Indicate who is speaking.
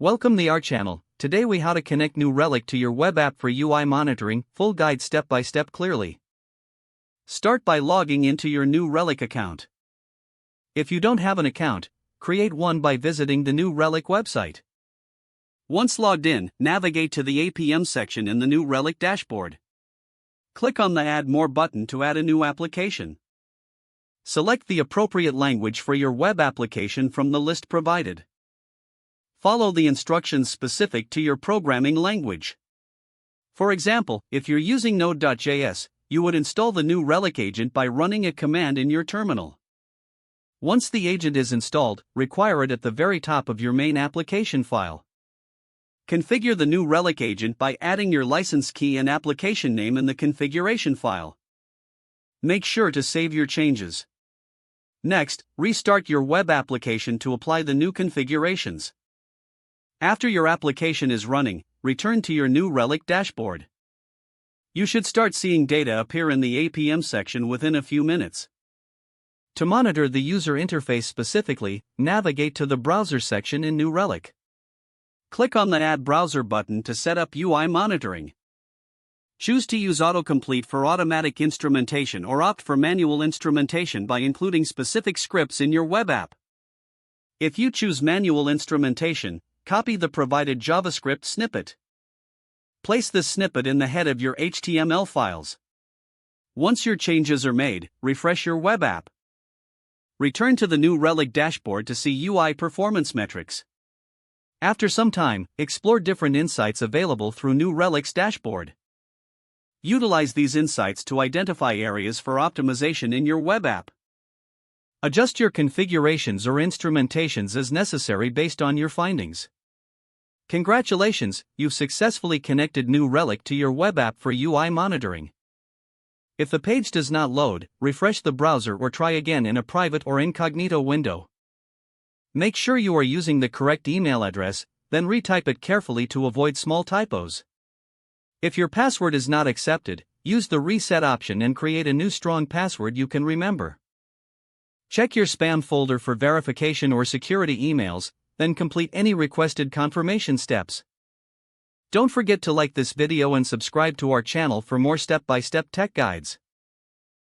Speaker 1: Welcome to our channel. Today we how to connect new Relic to your web app for UI monitoring, full guide step by step clearly. Start by logging into your new Relic account. If you don't have an account, create one by visiting the new Relic website. Once logged in, navigate to the APM section in the new Relic dashboard. Click on the Add More button to add a new application. Select the appropriate language for your web application from the list provided. Follow the instructions specific to your programming language. For example, if you're using Node.js, you would install the new Relic agent by running a command in your terminal. Once the agent is installed, require it at the very top of your main application file. Configure the new Relic agent by adding your license key and application name in the configuration file. Make sure to save your changes. Next, restart your web application to apply the new configurations. After your application is running, return to your new Relic dashboard. You should start seeing data appear in the APM section within a few minutes. To monitor the user interface specifically, navigate to the Browser section in New Relic. Click on the Add Browser button to set up UI monitoring. Choose to use autocomplete for automatic instrumentation or opt for manual instrumentation by including specific scripts in your web app. If you choose manual instrumentation, copy the provided JavaScript snippet. Place this snippet in the head of your HTML files. Once your changes are made, refresh your web app. Return to the new Relic dashboard to see UI performance metrics. After some time, explore different insights available through New Relic's dashboard. Utilize these insights to identify areas for optimization in your web app. Adjust your configurations or instrumentations as necessary based on your findings. Congratulations, you've successfully connected New Relic to your web app for UI monitoring. If the page does not load, refresh the browser or try again in a private or incognito window. Make sure you are using the correct email address, then retype it carefully to avoid small typos. If your password is not accepted, use the reset option and create a new strong password you can remember. Check your spam folder for verification or security emails, then complete any requested confirmation steps. Don't forget to like this video and subscribe to our channel for more step-by-step tech guides.